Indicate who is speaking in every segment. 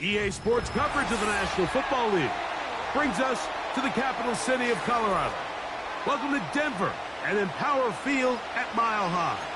Speaker 1: EA Sports coverage of the National Football League brings us to the capital city of Colorado. Welcome to Denver and Empower Field at Mile High.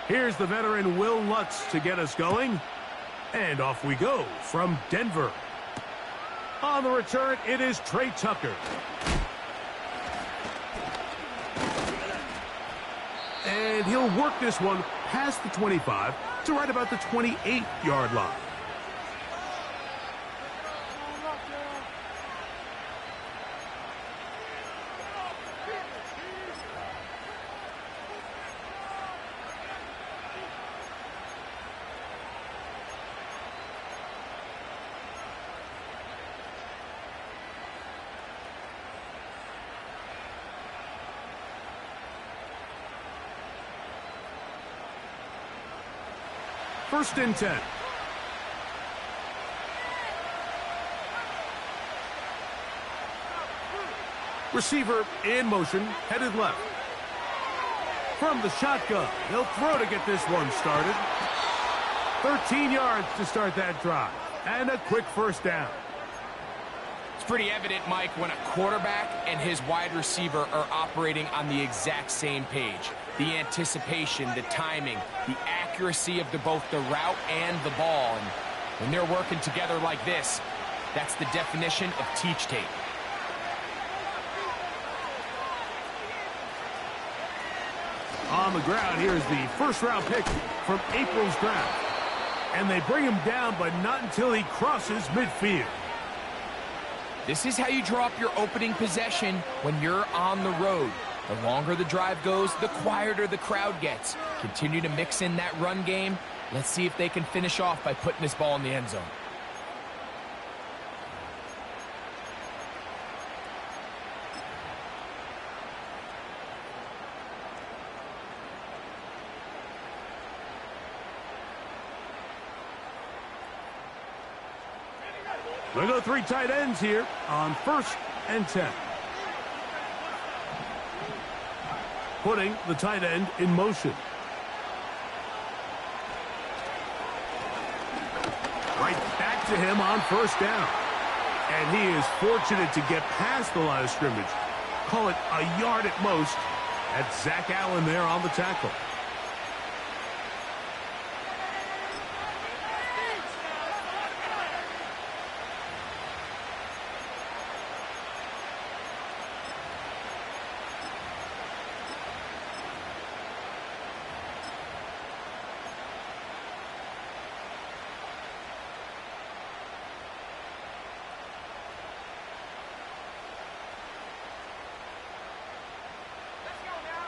Speaker 1: Here's the veteran Will Lutz to get us going. And off we go from Denver. On the return, it is Trey Tucker. And he'll work this one past the 25 to right about the 28-yard line. First and 10. Receiver in motion, headed left. From the shotgun, he'll throw to get this one started. 13 yards to start that drive. And a quick first down.
Speaker 2: It's pretty evident, Mike, when a quarterback and his wide receiver are operating on the exact same page. The anticipation, the timing, the accuracy of both the route and the ball. And when they're working together like this, that's the definition of teach tape.
Speaker 1: On the ground, here's the first-round pick from April's draft. And they bring him down, but not until he crosses midfield.
Speaker 2: This is how you draw up your opening possession when you're on the road. The longer the drive goes, the quieter the crowd gets. Continue to mix in that run game. Let's see if they can finish off by putting this ball in the end zone.
Speaker 1: They go three tight ends here on first and 10. Putting the tight end in motion. Right back to him on first down. And he is fortunate to get past the line of scrimmage. Call it a yard at most. That's Zach Allen there on the tackle.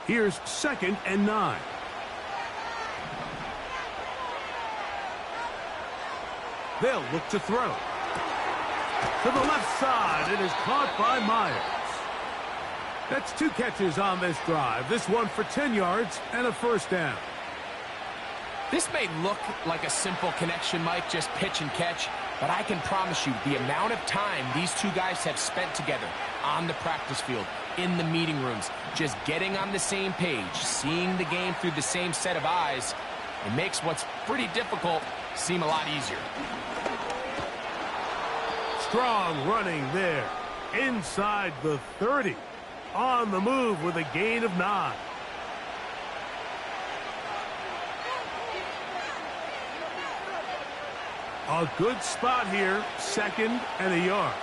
Speaker 1: Here's second and 9. They'll look to throw. To the left side, it is caught by Myers. That's 2 catches on this drive. This one for 10 yards and a first down.
Speaker 2: This may look like a simple connection, Mike, just pitch and catch, but I can promise you the amount of time these two guys have spent together on the practice field, in the meeting rooms, just getting on the same page, seeing the game through the same set of eyes, it makes what's pretty difficult seem a lot easier.
Speaker 1: Strong running there, inside the 30, on the move with a gain of 9. A good spot here, second and a yard.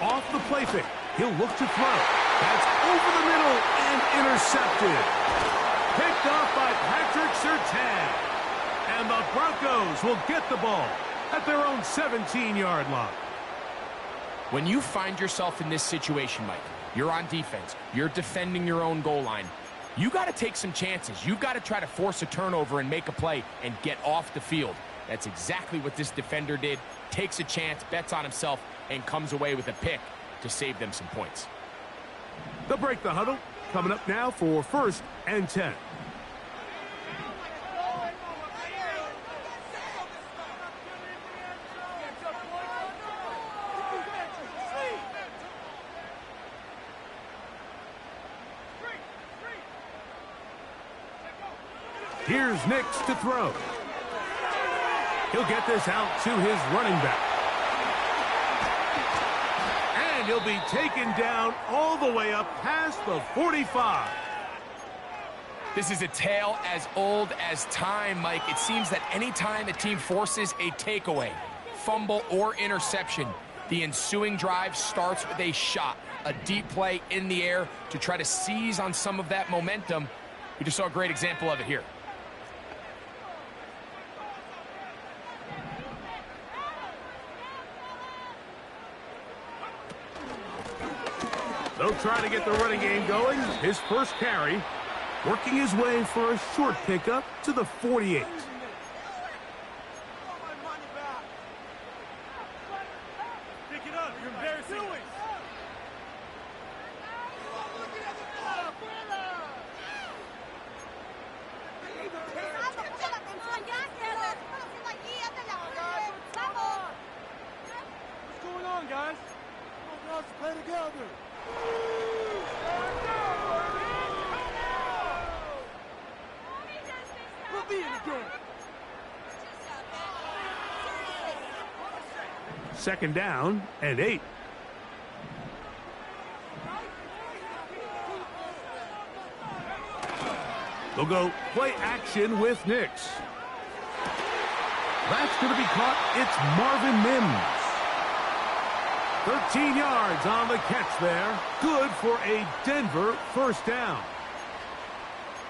Speaker 1: Off the play fake, he'll look to throw. That's over the middle and intercepted. Picked off by Patrick Surtain. And the Broncos will get the ball at their own 17-yard line.
Speaker 2: When you find yourself in this situation, Mike, you're on defense, you're defending your own goal line, you got to take some chances. You've got to try to force a turnover and make a play and get off the field. That's exactly what this defender did. Takes a chance, bets on himself, and comes away with a pick to save them some points.
Speaker 1: They'll break the huddle. Coming up now for 1st and 10. Here's Nix to throw. He'll get this out to his running back. And he'll be taken down all the way up past the 45.
Speaker 2: This is a tale as old as time, Mike. It seems that any time a team forces a takeaway, fumble, or interception, the ensuing drive starts with a shot, a deep play in the air to try to seize on some of that momentum. We just saw a great example of it here.
Speaker 1: They'll try to get the running game going. His first carry, working his way for a short pickup to the 48.
Speaker 3: Pick it up. You're embarrassing. What's going on, guys? Come on, let's play together. We'll be in again.
Speaker 1: 2nd down and 8. They'll go play action with Nix. That's going to be caught. It's Marvin Mims. 13 yards on the catch there. Good for a Denver 1st down.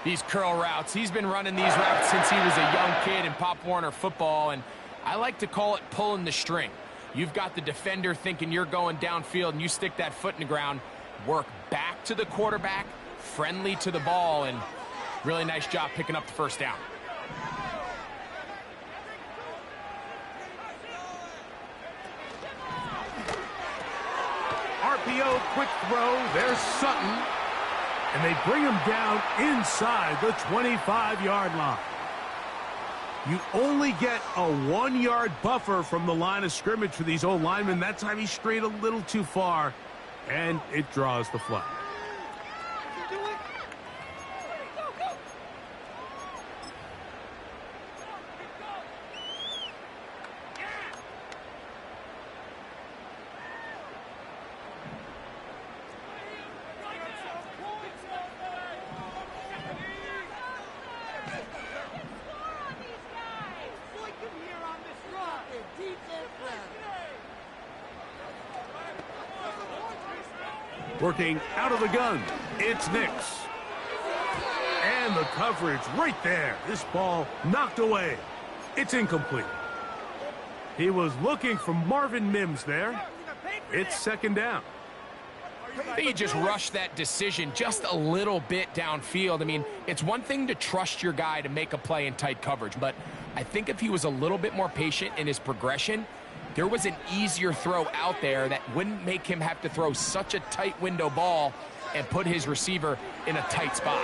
Speaker 2: These curl routes, he's been running these routes since he was a young kid in Pop Warner football, and I like to call it pulling the string. You've got the defender thinking you're going downfield, and you stick that foot in the ground, work back to the quarterback, friendly to the ball, and really nice job picking up the 1st down.
Speaker 1: RPO, quick throw. There's Sutton. And they bring him down inside the 25-yard line. You only get a 1-yard buffer from the line of scrimmage for these old linemen. That time he strayed a little too far, and it draws the flag. Working out of the gun, it's Nix. And the coverage right there. This ball knocked away. It's incomplete. He was looking for Marvin Mims there. It's 2nd down.
Speaker 2: I think he just rushed that decision just a little bit downfield. I mean, it's one thing to trust your guy to make a play in tight coverage, but I think if he was a little bit more patient in his progression, there was an easier throw out there that wouldn't make him have to throw such a tight window ball and put his receiver in a tight spot.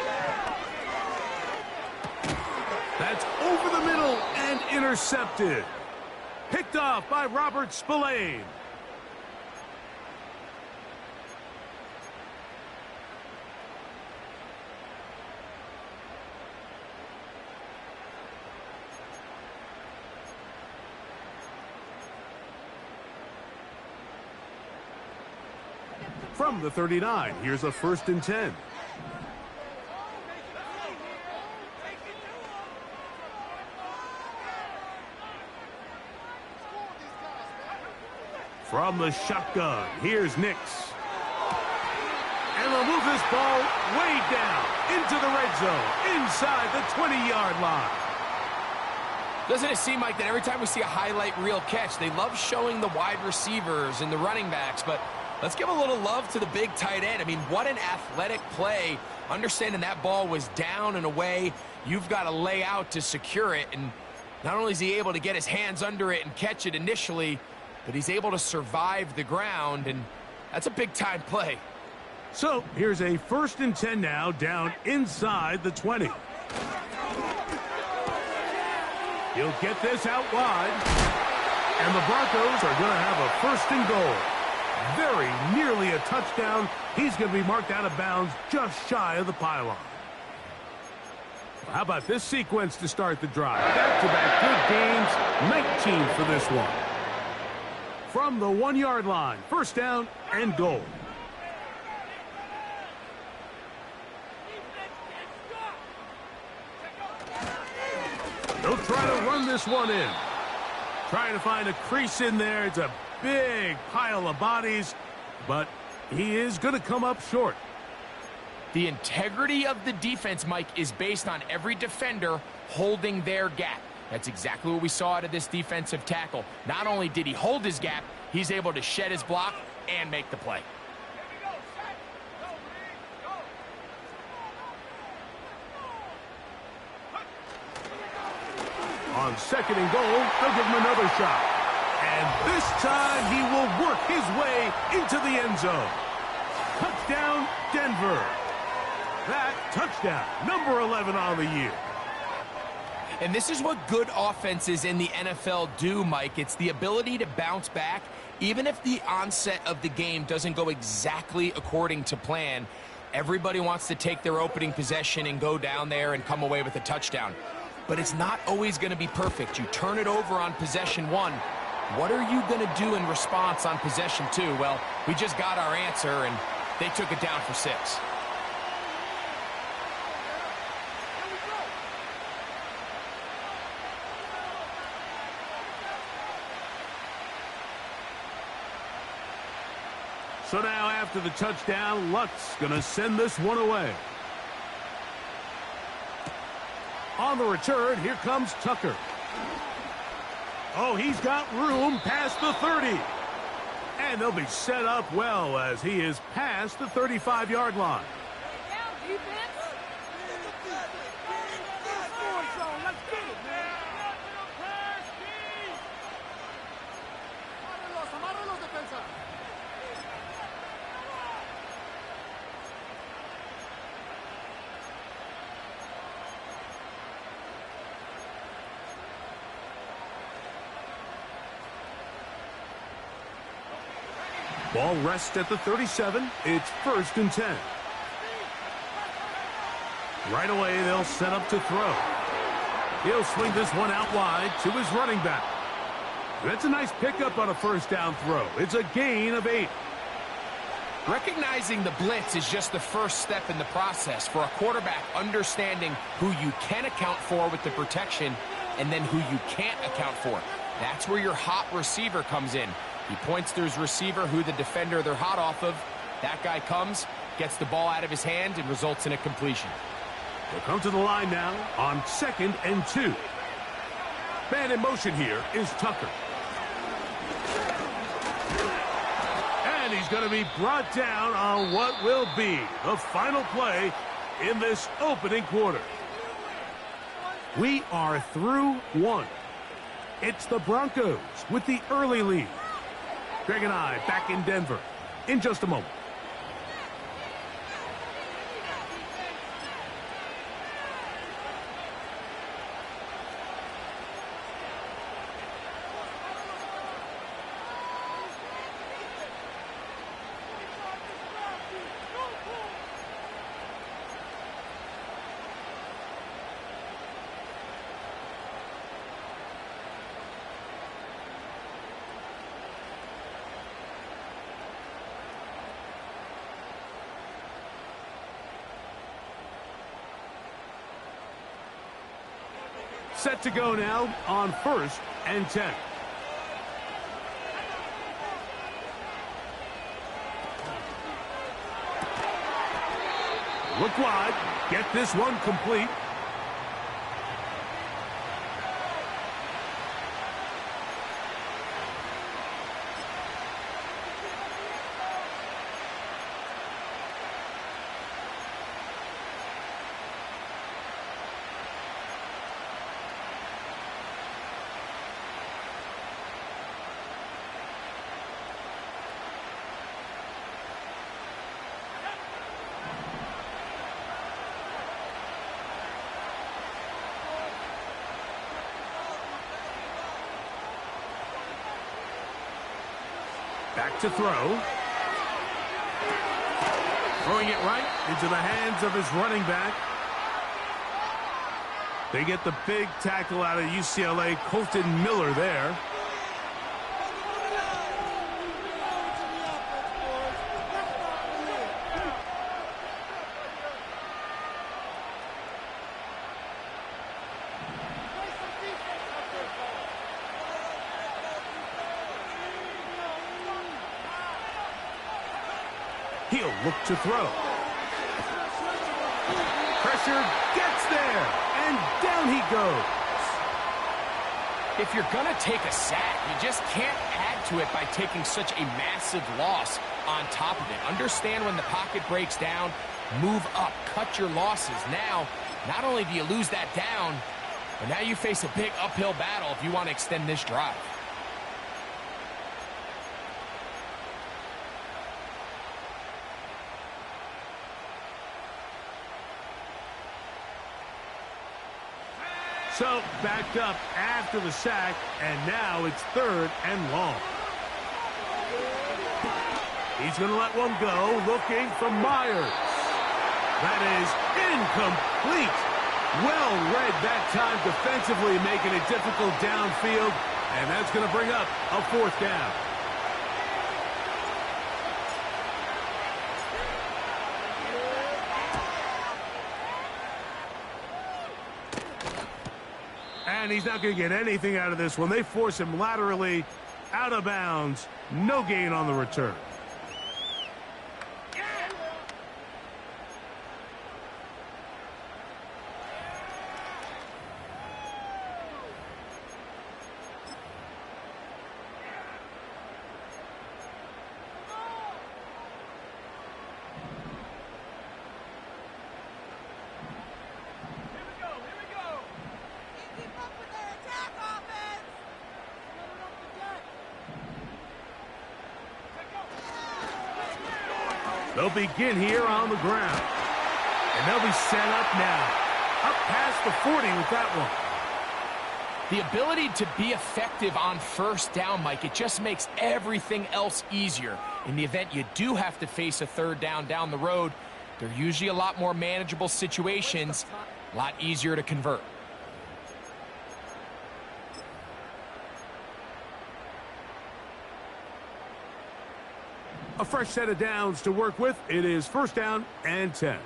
Speaker 1: That's over the middle and intercepted. Picked off by Robert Spillane. From the 39, here's a 1st and 10. From the shotgun, here's Nix. And they'll move this ball way down into the red zone, inside the 20-yard line.
Speaker 2: Doesn't it seem like that every time we see a highlight reel catch, they love showing the wide receivers and the running backs, but let's give a little love to the big tight end. I mean, what an athletic play. Understanding that ball was down and away, you've got to lay out to secure it, and not only is he able to get his hands under it and catch it initially, but he's able to survive the ground, and that's a big-time play.
Speaker 1: So here's a 1st and 10 now, down inside the 20. He'll get this out wide. And the Broncos are going to have a 1st and goal. Very nearly a touchdown. He's going to be marked out of bounds just shy of the pylon. How about this sequence to start the drive? Back-to-back good games, 19 for this one. From the 1-yard line, 1st down and goal. They'll try to run this one in. Trying to find a crease in there. It's a big pile of bodies, but he is going to come up short.
Speaker 2: The integrity of the defense, Mike, is based on every defender holding their gap. That's exactly what we saw out of this defensive tackle. Not only did he hold his gap, he's able to shed his block and make the play.
Speaker 1: On 2nd and goal, they'll give him another shot. And this time he will work his way into the end zone. Touchdown, Denver. That touchdown, number 11 on the year.
Speaker 2: And this is what good offenses in the NFL do, Mike. It's the ability to bounce back, even if the onset of the game doesn't go exactly according to plan. Everybody wants to take their opening possession and go down there and come away with a touchdown. But it's not always going to be perfect. You turn it over on possession 1. What are you going to do in response on possession 2? Well, we just got our answer, and they took it down for 6.
Speaker 1: So now after the touchdown, Luck's going to send this one away. On the return, here comes Tucker. Oh, he's got room past the 30. And they'll be set up well as he is past the 35-yard line. Ball rests at the 37. It's 1st and 10. Right away, they'll set up to throw. He'll swing this one out wide to his running back. That's a nice pickup on a 1st down throw. It's a gain of 8.
Speaker 2: Recognizing the blitz is just the first step in the process for a quarterback, understanding who you can account for with the protection and then who you can't account for. That's where your hot receiver comes in. He points to his receiver, who the defender they're hot off of. That guy comes, gets the ball out of his hand, and results in a completion.
Speaker 1: They'll come to the line now on 2nd and 2. Man in motion here is Tucker. And he's going to be brought down on what will be the final play in this opening quarter. We are through 1. It's the Broncos with the early lead. Greg and I back in Denver in just a moment. Set to go now on 1st and 10. Look wide. Get this one complete. Back to throw. Throwing it right into the hands of his running back. They get the big tackle out of UCLA, Colton Miller there. He'll look to throw. Pressure gets there, and down he goes.
Speaker 2: If you're going to take a sack, you just can't add to it by taking such a massive loss on top of it. Understand when the pocket breaks down, move up, cut your losses. Now, not only do you lose that down, but now you face a big uphill battle if you want to extend this drive.
Speaker 1: So, backed up after the sack, and now it's 3rd and long. He's going to let one go, looking for Myers. That is incomplete. Well read that time defensively, making it difficult downfield, and that's going to bring up a 4th down. And he's not going to get anything out of this one. They force him laterally out of bounds. No gain on the return. They'll begin here on the ground. And they'll be set up now. Up past the 40 with that one.
Speaker 2: The ability to be effective on 1st down, Mike, it just makes everything else easier. In the event you do have to face a 3rd down the road, they're usually a lot more manageable situations, a lot easier to convert.
Speaker 1: A fresh set of downs to work with. It is 1st down and 10.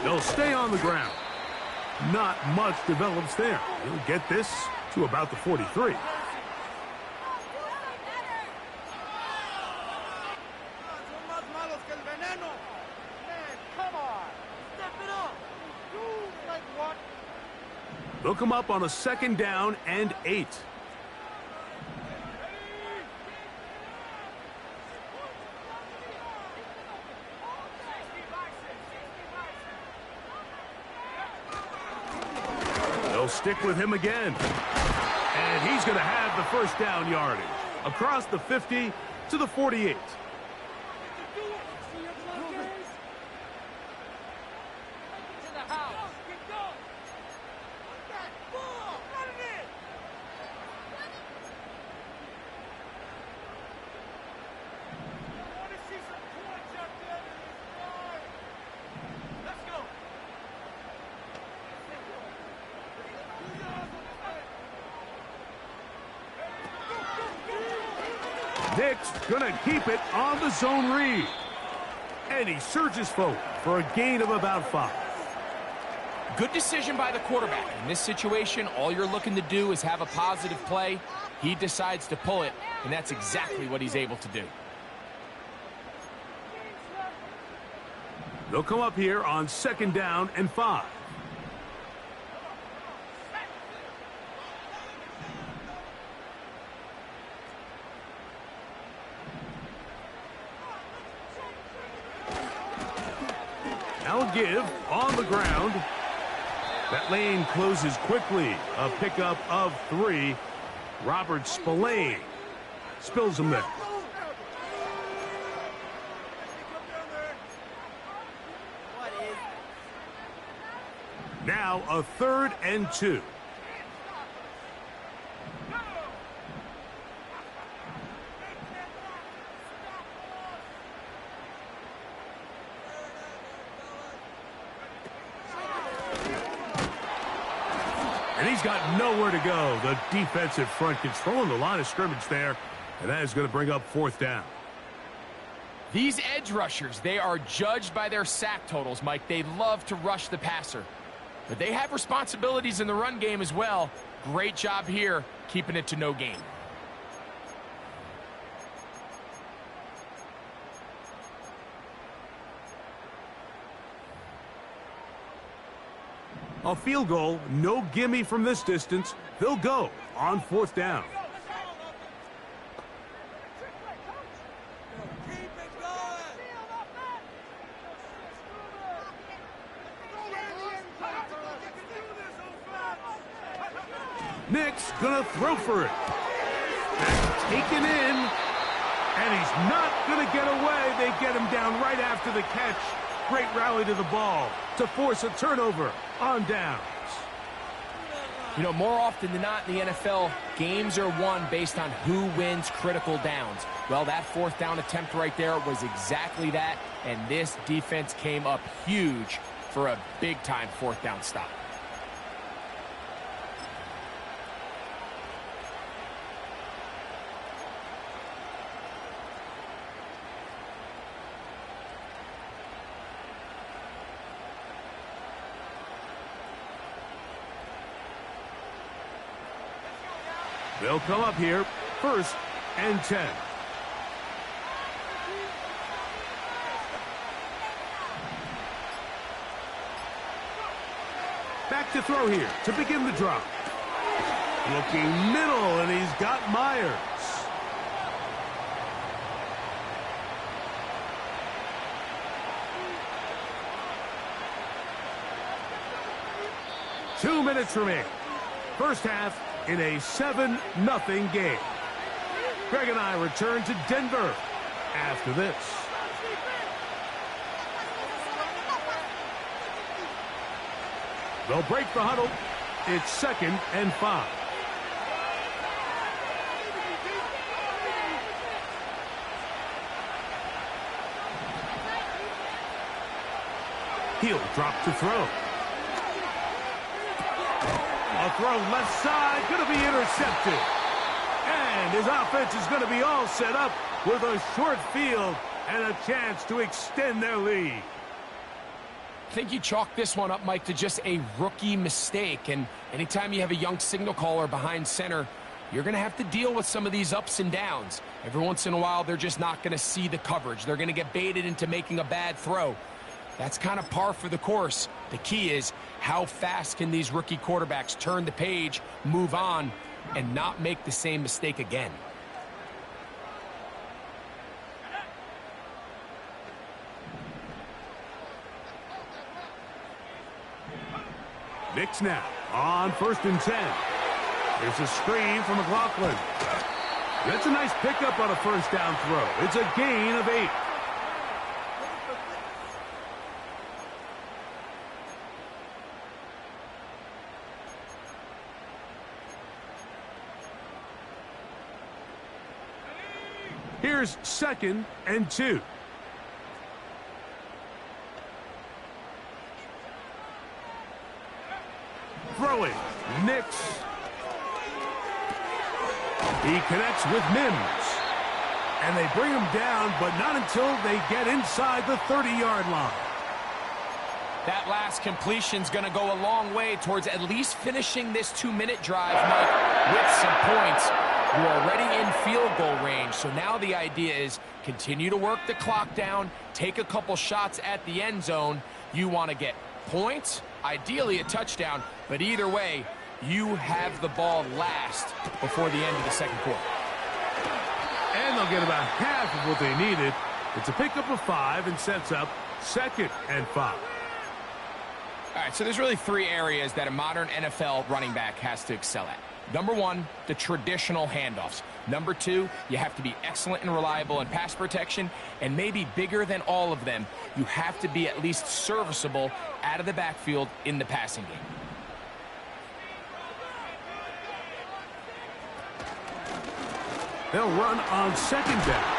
Speaker 1: They'll stay on the ground. Not much develops there. He'll get this to about the 43. They'll come up on a 2nd down and 8. They'll stick with him again. And he's going to have the 1st down yardage. Across the 50 to the 48. Nick's going to keep it on the zone read. And he surges forward for a gain of about 5.
Speaker 2: Good decision by the quarterback. In this situation, all you're looking to do is have a positive play. He decides to pull it, and that's exactly what he's able to do.
Speaker 1: They'll come up here on 2nd down and 5. Now give on the ground. That lane closes quickly. A pickup of 3. Robert Spillane spills him there. Now a 3rd and 2. And he's got nowhere to go. The defensive front controlling the line of scrimmage there. And that is going to bring up 4th down.
Speaker 2: These edge rushers, they are judged by their sack totals, Mike. They love to rush the passer. But they have responsibilities in the run game as well. Great job here, keeping it to no gain.
Speaker 1: A field goal, no gimme from this distance. They'll go on 4th down. Nick's gonna throw for it. That's taken in, and he's not gonna get away. They get him down right after the catch. Great rally to the ball to force a turnover on downs.
Speaker 2: You know, more often than not in the NFL, games are won based on who wins critical downs. Well, that 4th down attempt right there was exactly that, and this defense came up huge for a big-time 4th down stop.
Speaker 1: They'll come up here, 1st and 10. Back to throw here to begin the drop. Looking middle, and he's got Myers. Two minutes remaining. First half in a 7-0 game. Greg and I return to Denver after this. They'll break the huddle. It's 2nd and 5. He'll drop to throw. A throw left side, going to be intercepted. And his offense is going to be all set up with a short field and a chance to extend their lead.
Speaker 2: I think you chalk this one up, Mike, to just a rookie mistake. And anytime you have a young signal caller behind center, you're going to have to deal with some of these ups and downs. Every once in a while, they're just not going to see the coverage. They're going to get baited into making a bad throw. That's kind of par for the course. The key is how fast can these rookie quarterbacks turn the page, move on, and not make the same mistake again.
Speaker 1: Knicks now on 1st and 10. Here's a screen from McLaughlin. That's a nice pickup on a 1st down throw. It's a gain of 8. Here's 2nd and 2. Throwing, Nix. He connects with Mims. And they bring him down, but not until they get inside the 30-yard line.
Speaker 2: That last completion's going to go a long way towards at least finishing this 2-minute drive, Mike, with some points. You're already in field goal range, so now the idea is continue to work the clock down, take a couple shots at the end zone. You want to get points, ideally a touchdown, but either way, you have the ball last before the end of the 2nd quarter.
Speaker 1: And they'll get about half of what they needed. It's a pickup of 5 and sets up 2nd and 5.
Speaker 2: All right, so there's really three areas that a modern NFL running back has to excel at. Number one, the traditional handoffs. Number two, you have to be excellent and reliable in pass protection. And maybe bigger than all of them, you have to be at least serviceable out of the backfield in the passing game.
Speaker 1: They'll run on second down.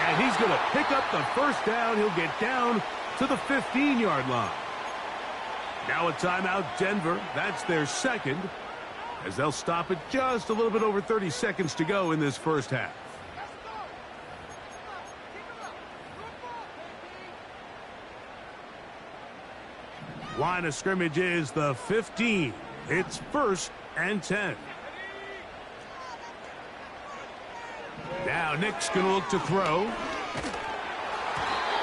Speaker 1: And he's going to pick up the first down. He'll get down to the 15-yard line. Now a timeout, Denver. That's their second, as they'll stop it just a little bit over 30 seconds to go in this first half. Line of scrimmage is the 15. It's 1st and 10. Now Nick's going to look to throw.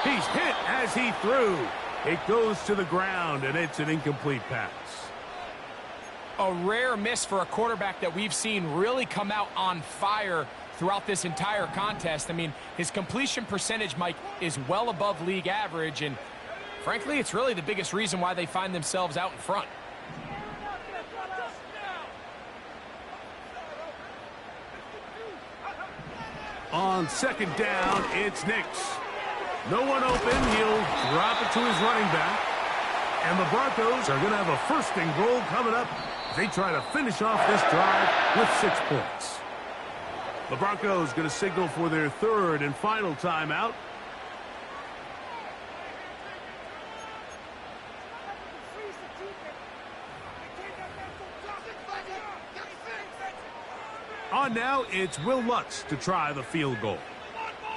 Speaker 1: He's hit as he threw. It goes to the ground, and it's an incomplete pass.
Speaker 2: A rare miss for a quarterback that we've seen really come out on fire throughout this entire contest. I mean, his completion percentage, Mike, is well above league average, and frankly, it's really the biggest reason why they find themselves out in front.
Speaker 1: On second down, it's Nix. No one open. He'll drop it to his running back. And the Broncos are going to have a 1st and goal coming up. They try to finish off this drive with 6 points. The Broncos going to signal for their 3rd and final timeout. On now, it's Will Lutz to try the field goal.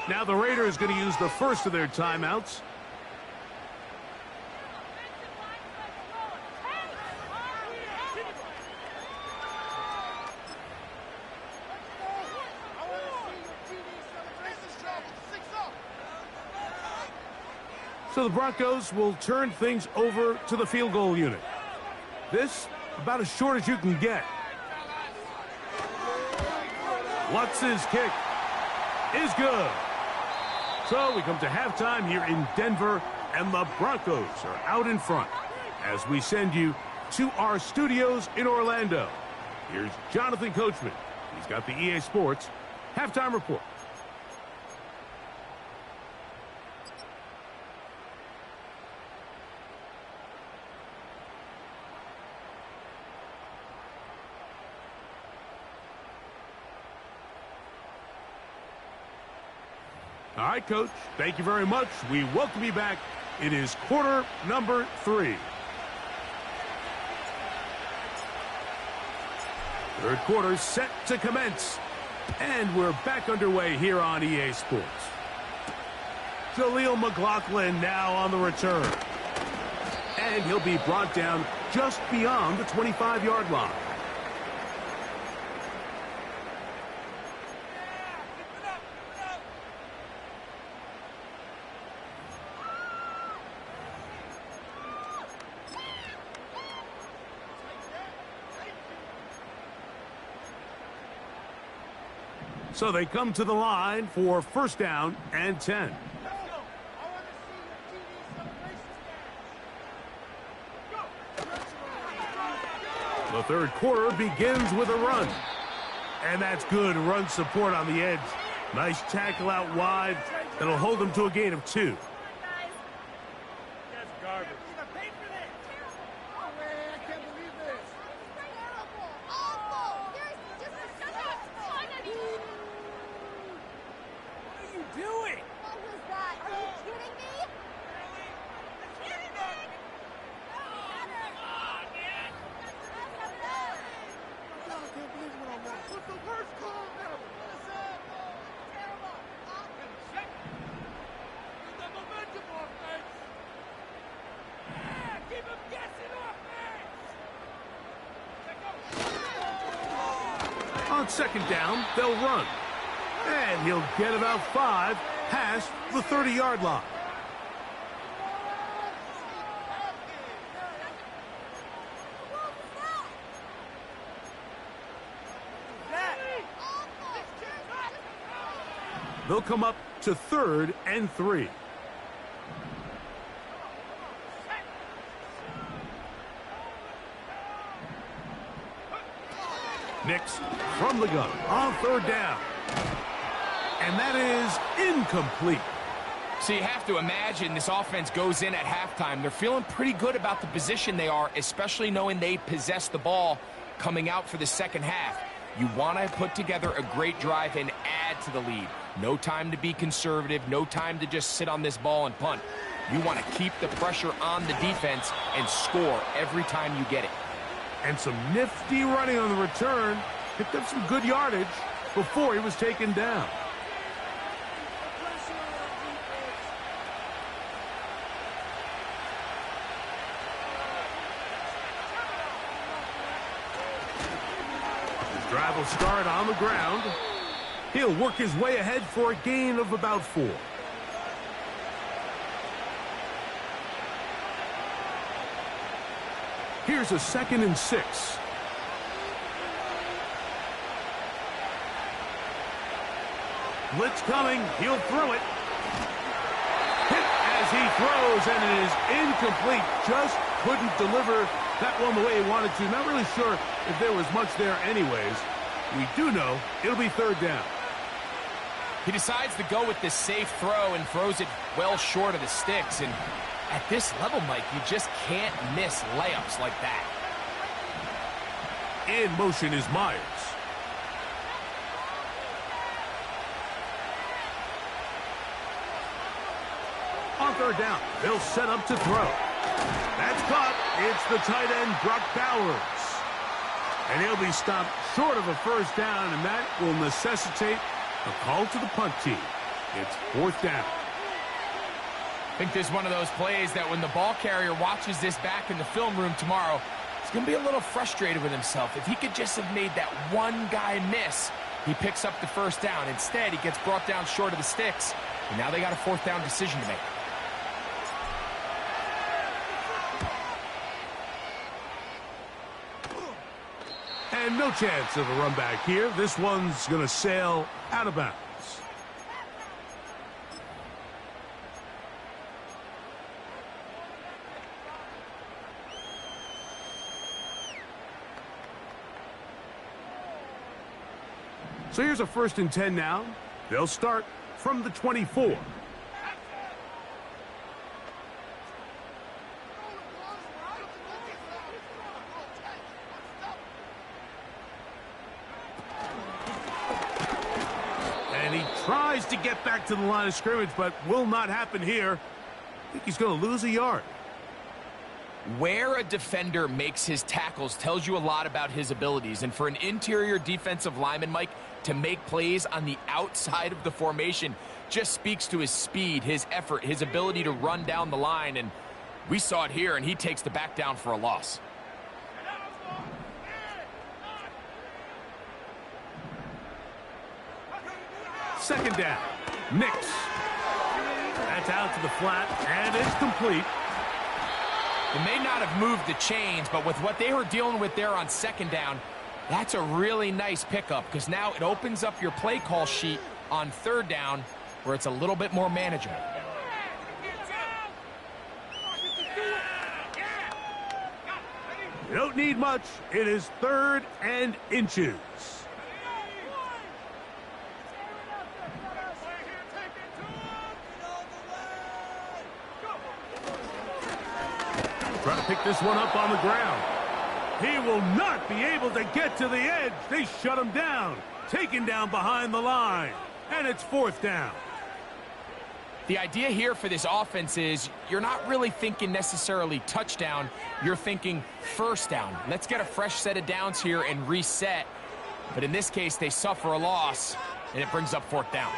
Speaker 1: Now the Raiders going to use the first of their timeouts. So the Broncos will turn things over to the field goal unit. This about as short as you can get. Lutz's kick is good. So we come to halftime here in Denver, and the Broncos are out in front as we send you to our studios in Orlando. Here's Jonathan Coachman. He's got the EA Sports halftime report. All right, Coach, thank you very much. We welcome you back. It is quarter number 3. Third quarter set to commence. And we're back underway here on EA Sports. Jaleel McLaughlin now on the return. And he'll be brought down just beyond the 25-yard line. So they come to the line for 1st down and 10. The third quarter begins with a run. And that's good run support on the edge. Nice tackle out wide. That'll hold them to a gain of 2.
Speaker 3: That's garbage.
Speaker 1: On second down, they'll run. And he'll get about 5 past the 30-yard line. They'll come up to 3rd and 3. Nix from the gun on third down. And that is incomplete.
Speaker 2: So you have to imagine this offense goes in at halftime. They're feeling pretty good about the position they are, especially knowing they possess the ball coming out for the second half. You want to put together a great drive and add to the lead. No time to be conservative, no time to just sit on this ball and punt. You want to keep the pressure on the defense and score every time you get it.
Speaker 1: And some nifty running on the return. Picked up some good yardage before he was taken down. The drive will start on the ground. He'll work his way ahead for a gain of about 4. Here's a 2nd and 6. Blitz coming. He'll throw it. Hit as he throws, and it is incomplete. Just couldn't deliver that one the way he wanted to. Not really sure if there was much there anyways. We do know it'll be third down.
Speaker 2: He decides to go with this safe throw and throws it well short of the sticks. And at this level, Mike, you just can't miss layups like that.
Speaker 1: In motion is Myers. On third down, they'll set up to throw. That's caught. It's the tight end, Brock Bowers. And he'll be stopped short of a first down, and that will necessitate a call to the punt team. It's fourth down.
Speaker 2: I think this is one of those plays that when the ball carrier watches this back in the film room tomorrow, he's going to be a little frustrated with himself. If he could just have made that one guy miss, he picks up the first down. Instead, he gets brought down short of the sticks, and now they got a fourth down decision to make.
Speaker 1: And no chance of a run back here. This one's going to sail out of bounds. So here's a 1st and 10 now. They'll start from the 24. And he tries to get back to the line of scrimmage, but will not happen here. I think he's going to lose a yard.
Speaker 2: Where a defender makes his tackles tells you a lot about his abilities. And for an interior defensive lineman, Mike, to make plays on the outside of the formation just speaks to his speed, his effort, his ability to run down the line. And we saw it here, and he takes the back down for a loss.
Speaker 1: Second down. Nix. That's out to the flat, and it's complete.
Speaker 2: They may not have moved the chains, but with what they were dealing with there on second down, that's a really nice pickup because now it opens up your play call sheet on third down where it's a little bit more manageable.
Speaker 1: You don't need much. It is 3rd and inches. Trying to pick this one up on the ground. He will not be able to get to the edge. They shut him down. Taken down behind the line. And it's 4th down.
Speaker 2: The idea here for this offense is you're not really thinking necessarily touchdown. You're thinking first down. Let's get a fresh set of downs here and reset. But in this case, they suffer a loss, and it brings up 4th down.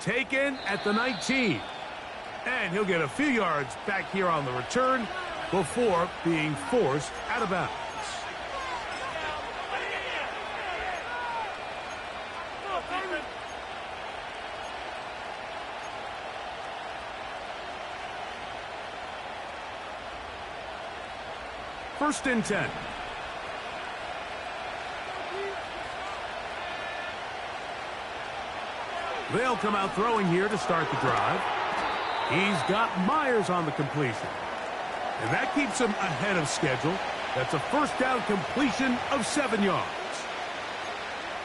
Speaker 1: Taken at the 19. And he'll get a few yards back here on the return before being forced out of bounds. First and 10. They'll come out throwing here to start the drive. He's got Myers on the completion. And that keeps him ahead of schedule. That's a first down completion of 7 yards.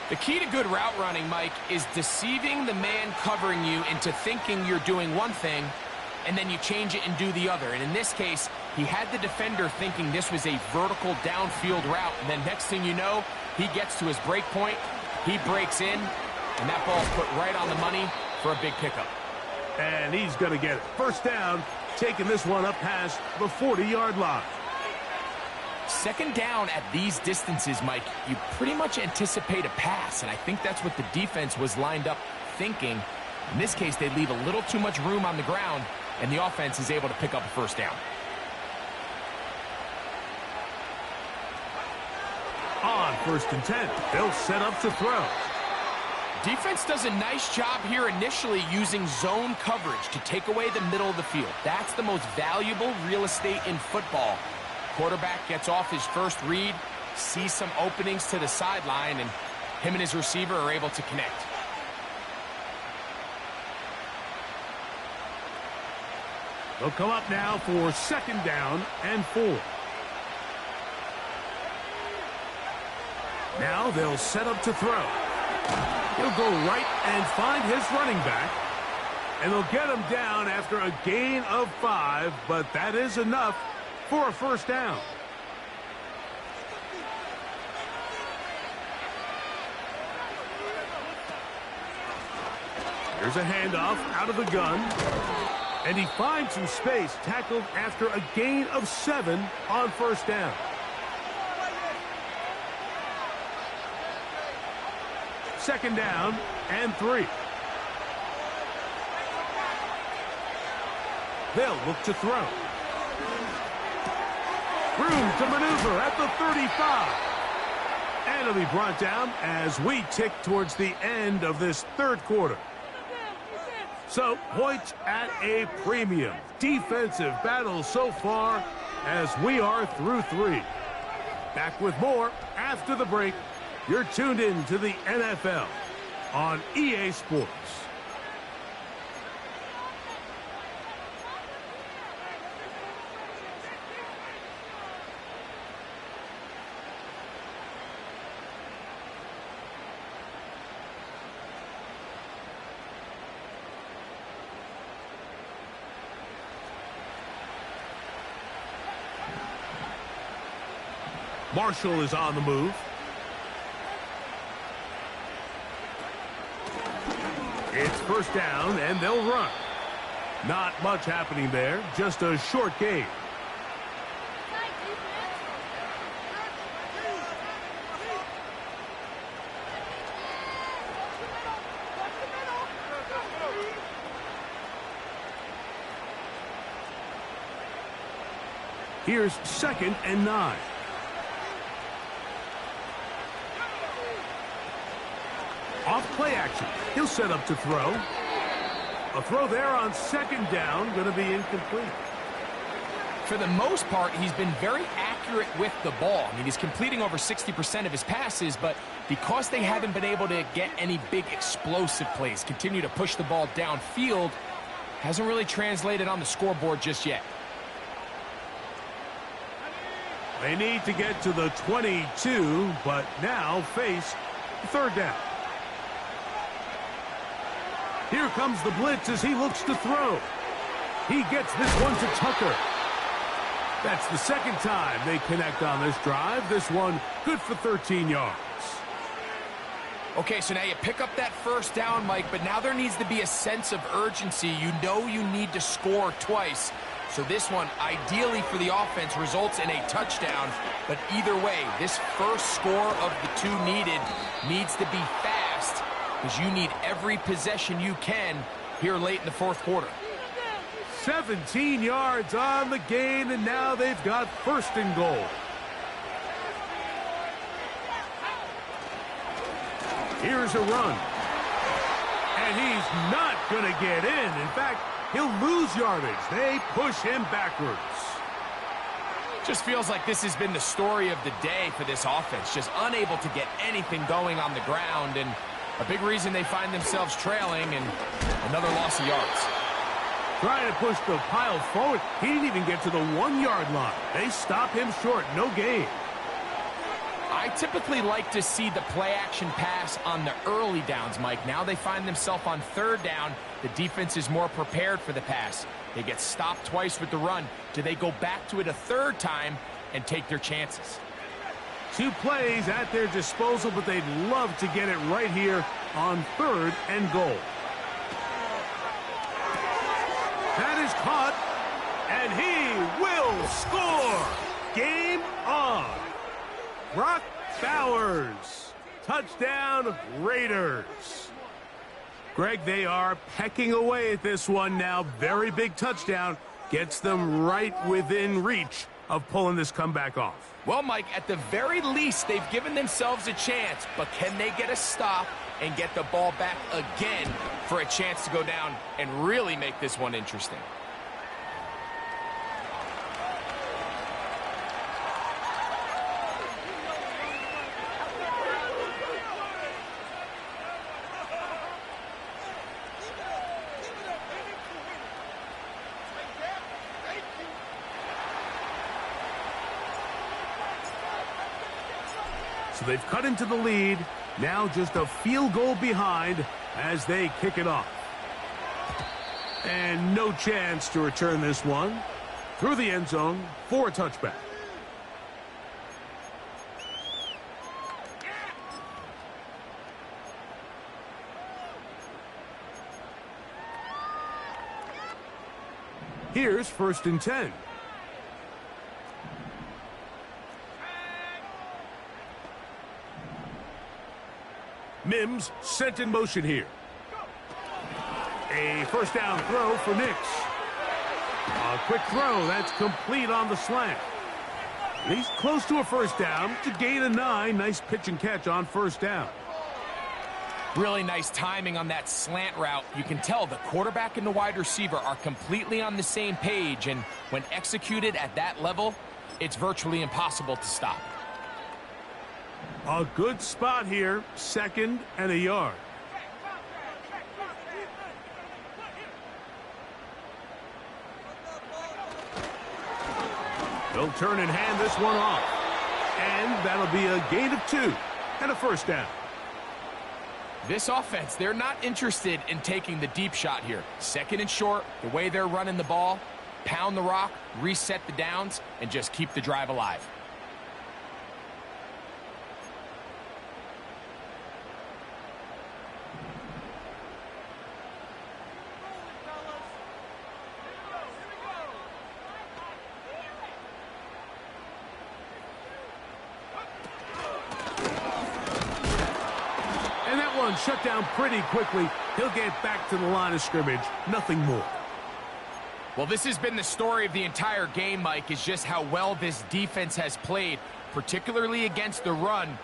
Speaker 2: The key to good route running, Mike, is deceiving the man covering you into thinking you're doing one thing, and then you change it and do the other. And in this case, he had the defender thinking this was a vertical downfield route, and then next thing you know, he gets to his break point, he breaks in, and that ball's put right on the money for a big pickup.
Speaker 1: And he's going to get it. First down, taking this one up past the 40-yard line.
Speaker 2: Second down at these distances, Mike, you pretty much anticipate a pass, and I think that's what the defense was lined up thinking. In this case, they leave a little too much room on the ground, and the offense is able to pick up a first down.
Speaker 1: On 1st and 10, they'll set up to throw.
Speaker 2: Defense does a nice job here initially using zone coverage to take away the middle of the field. That's the most valuable real estate in football. Quarterback gets off his first read, sees some openings to the sideline, and him and his receiver are able to connect.
Speaker 1: They'll come up now for 2nd down and 4. Now they'll set up to throw. He'll go right and find his running back. And they'll get him down after a gain of 5, but that is enough for a first down. Here's a handoff out of the gun. And he finds some space, tackled after a gain of 7 on 1st down. Second down and 3. They'll look to throw. Room to maneuver at the 35. And it'll be brought down as we tick towards the end of this 3rd quarter. So, points at a premium. Defensive battle so far as we are through 3. Back with more after the break. You're tuned in to the NFL on EA Sports. Marshall is on the move. It's first down, and they'll run. Not much happening there, just a short gain. Here's 2nd and 9. Off play action. He'll set up to throw. A throw there on 2nd down, going to be incomplete.
Speaker 2: For the most part, he's been very accurate with the ball. I mean, he's completing over 60% of his passes, but because they haven't been able to get any big explosive plays, continue to push the ball downfield, hasn't really translated on the scoreboard just yet.
Speaker 1: They need to get to the 22, but now face 3rd down. Here comes the blitz as he looks to throw. He gets this one to Tucker. That's the 2nd time they connect on this drive. This one good for 13 yards.
Speaker 2: Okay, so now you pick up that first down, Mike, but now there needs to be a sense of urgency. You know you need to score twice. So this one, ideally for the offense, results in a touchdown. But either way, this first score of the 2 needed needs to be fast, because you need every possession you can here late in the 4th quarter.
Speaker 1: 17 yards on the gain, and now they've got 1st and goal. Here's a run. And he's not going to get in. In fact, he'll lose yardage. They push him backwards.
Speaker 2: Just feels like this has been the story of the day for this offense. Just unable to get anything going on the ground. And A big reason they find themselves trailing, and another loss of yards.
Speaker 1: Trying to push the pile forward. He didn't even get to the 1-yard line. They stop him short. No gain.
Speaker 2: I typically like to see the play-action pass on the early downs, Mike. Now they find themselves on 3rd down. The defense is more prepared for the pass. They get stopped twice with the run. Do they go back to it a 3rd time and take their chances?
Speaker 1: 2 plays at their disposal, but they'd love to get it right here on 3rd and goal. That is caught, and he will score. Game on. Brock Bowers. Touchdown, Raiders. Greg, they are pecking away at this one now. Very big touchdown. Gets them right within reach of pulling this comeback off.
Speaker 2: Well, Mike, at the very least, they've given themselves a chance, but can they get a stop and get the ball back again for a chance to go down and really make this one interesting?
Speaker 1: So they've cut into the lead. Now just a field goal behind as they kick it off. And no chance to return this one. Through the end zone for a touchback. Here's 1st and 10. Mims sent in motion here. A 1st down throw for Nix. A quick throw. That's complete on the slant. He's close to a 1st down to gain a 9. Nice pitch and catch on 1st down.
Speaker 2: Really nice timing on that slant route. You can tell the quarterback and the wide receiver are completely on the same page, and when executed at that level, it's virtually impossible to stop.
Speaker 1: A good spot here. 2nd and a yard. They'll turn and hand this one off. And that'll be a gain of 2 and a 1st down.
Speaker 2: This offense, they're not interested in taking the deep shot here. 2nd and short, the way they're running the ball, pound the rock, reset the downs, and just keep the drive alive.
Speaker 1: Shut down pretty quickly. He'll get back to the line of scrimmage. Nothing more.
Speaker 2: Well, this has been the story of the entire game, Mike, is just how well this defense has played, particularly against the run.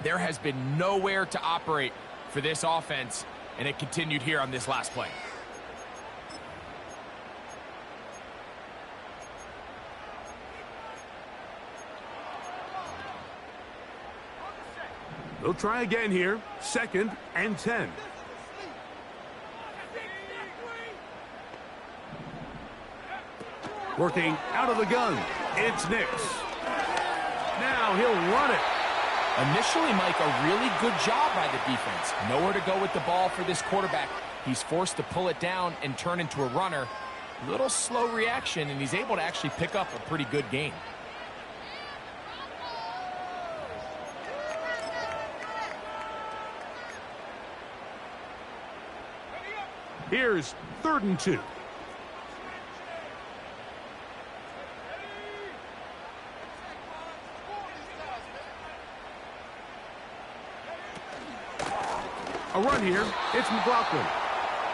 Speaker 2: There has been nowhere to operate for this offense, and it continued here on this last play.
Speaker 1: They'll try again here. 2nd and 10. Working out of the gun. It's Nix. Now he'll run it.
Speaker 2: Initially, Mike, a really good job by the defense. Nowhere to go with the ball for this quarterback. He's forced to pull it down and turn into a runner. Little slow reaction, and he's able to actually pick up a pretty good gain.
Speaker 1: Here's 3rd and 2. A run here. It's McLaughlin.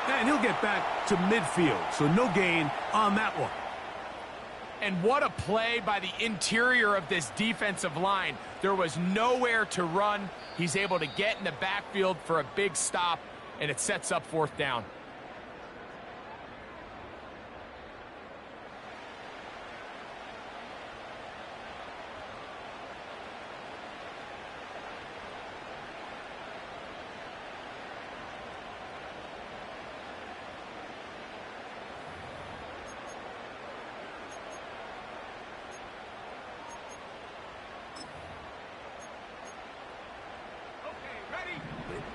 Speaker 1: And he'll get back to midfield, so no gain on that one.
Speaker 2: And what a play by the interior of this defensive line. There was nowhere to run. He's able to get in the backfield for a big stop, and it sets up 4th down.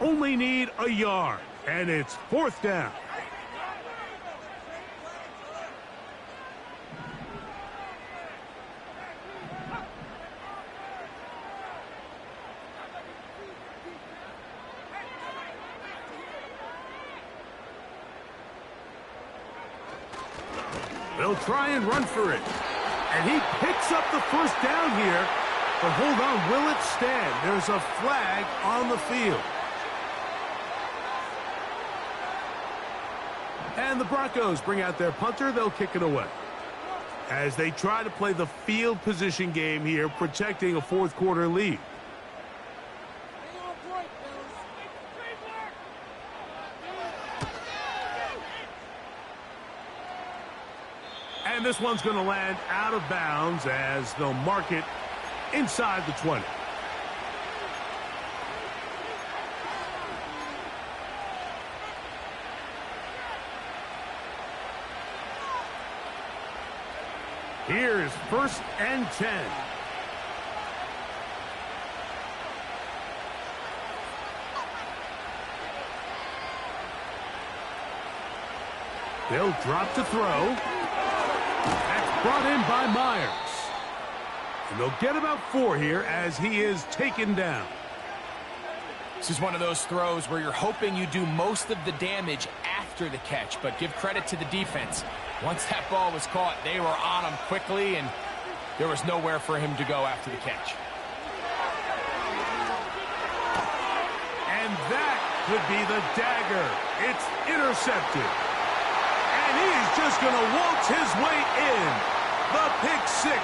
Speaker 1: Only need a yard, and it's 4th down. They'll try and run for it. And he picks up the 1st down here. But hold on, will it stand? There's a flag on the field. And the Broncos bring out their punter. They'll kick it away. As they try to play the field position game here, protecting a 4th quarter lead. And this one's going to land out of bounds as they'll mark it inside the 20. Here's 1st and 10. They'll drop to throw. That's brought in by Myers. And they'll get about 4 here as he is taken down.
Speaker 2: This is one of those throws where you're hoping you do most of the damage after the catch, but give credit to the defense. Once that ball was caught, they were on him quickly, and there was nowhere for him to go after the catch.
Speaker 1: And that could be the dagger. It's intercepted. And he's just going to waltz his way in. The pick 6.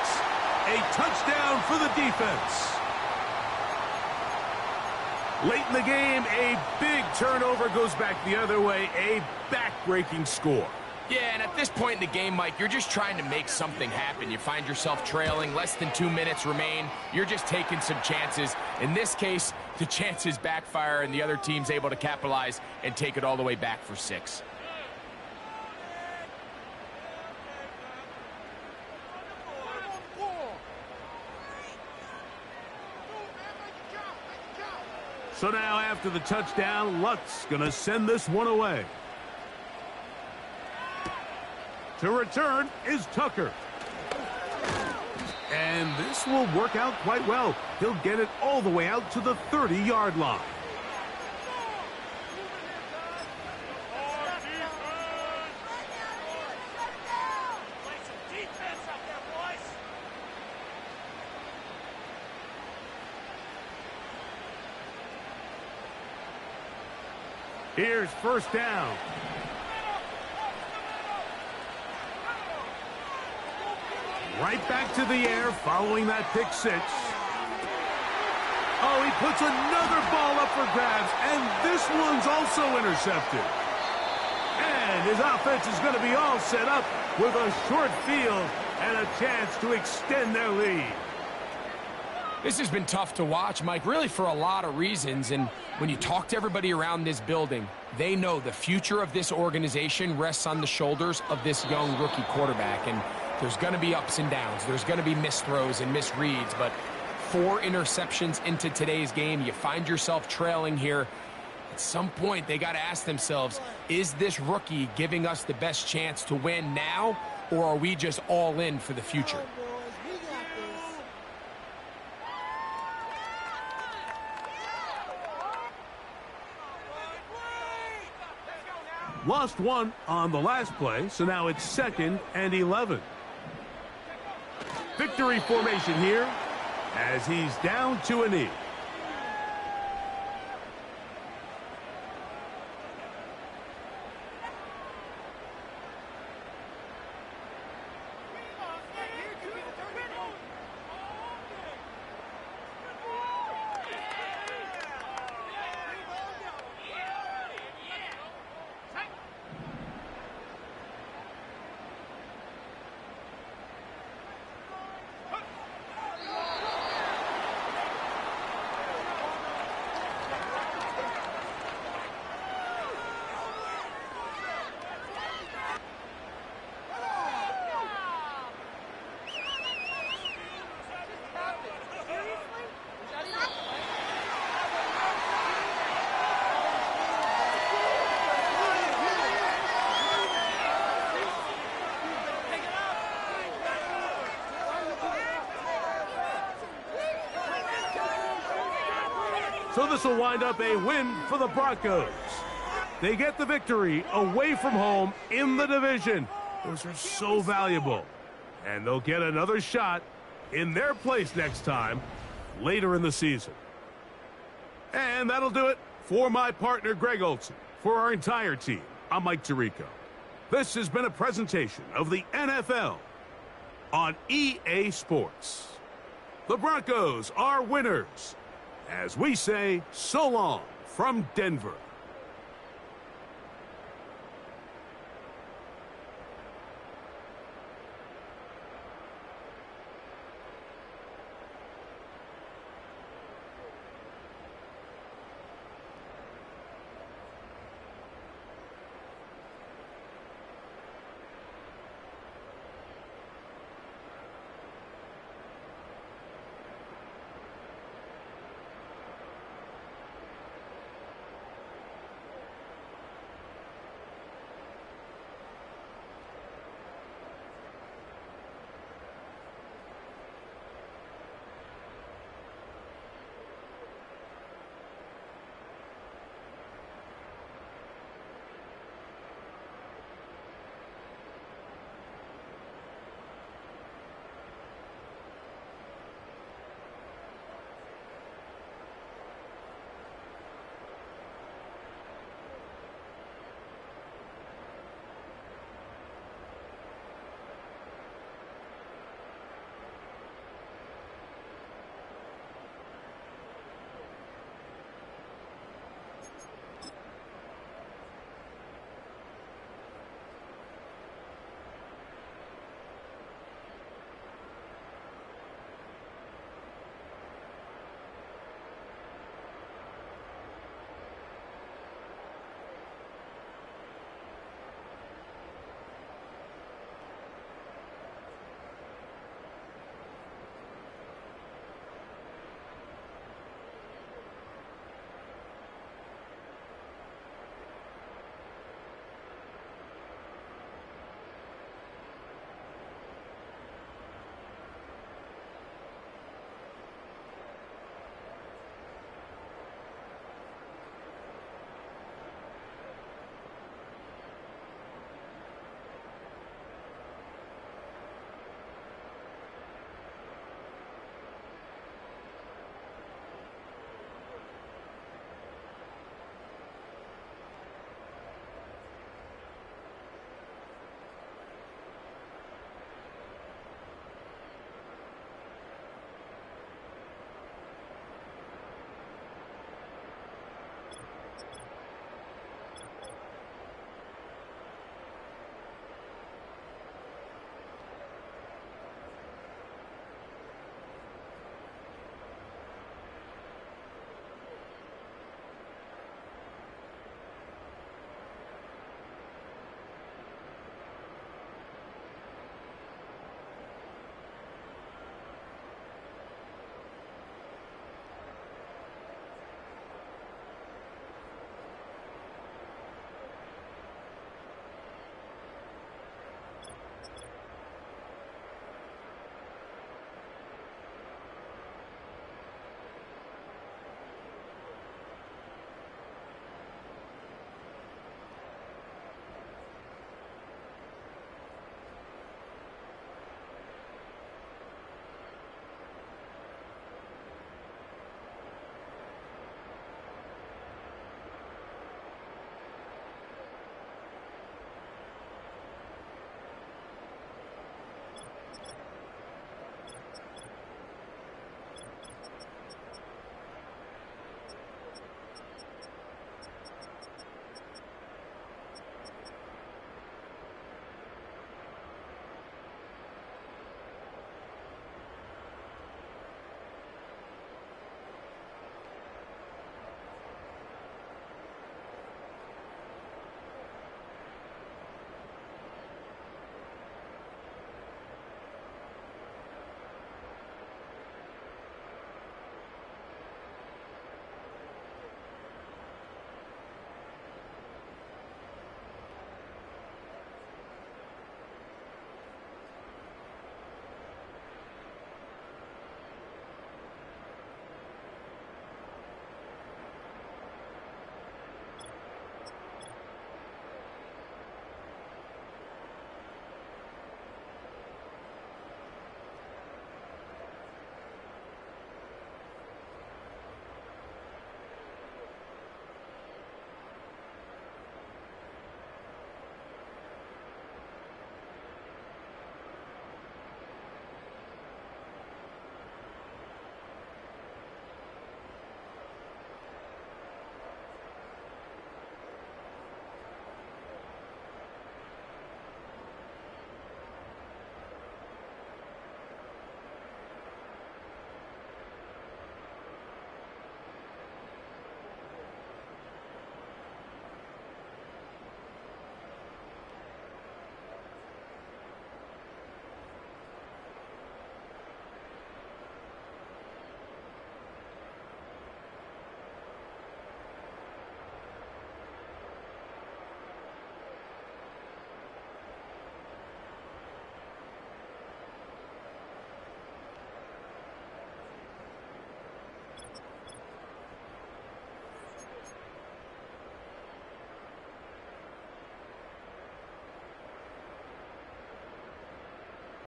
Speaker 1: A touchdown for the defense. Late in the game, a big turnover goes back the other way. A back-breaking score.
Speaker 2: Yeah, and at this point in the game, Mike, you're just trying to make something happen. You find yourself trailing, less than 2 minutes remain. You're just taking some chances. In this case, the chances backfire, and the other team's able to capitalize and take it all the way back for 6.
Speaker 1: So now after the touchdown, Luck's going to send this one away. To return is Tucker. And this will work out quite well. He'll get it all the way out to the 30-yard line. Here's 1st down. Right back to the air following that pick 6. Oh, he puts another ball up for grabs, and this one's also intercepted. And his offense is going to be all set up with a short field and a chance to extend their lead.
Speaker 2: This has been tough to watch, Mike, really for a lot of reasons. And when you talk to everybody around this building, they know the future of this organization rests on the shoulders of this young rookie quarterback. And there's going to be ups and downs. There's going to be missed throws and misreads. But 4 interceptions into today's game, you find yourself trailing here. At some point, they got to ask themselves, is this rookie giving us the best chance to win now, or are we just all in for the future?
Speaker 1: Lost 1 on the last play, so now it's 2nd and 11. Victory formation here as he's down to a knee. So this will wind up a win for the Broncos. They get the victory away from home in the division. Those are so valuable. And they'll get another shot in their place next time later in the season. And that'll do it for my partner, Greg Olson. For our entire team, I'm Mike Tirico. This has been a presentation of the NFL on EA Sports. The Broncos are winners. As we say, so long from Denver.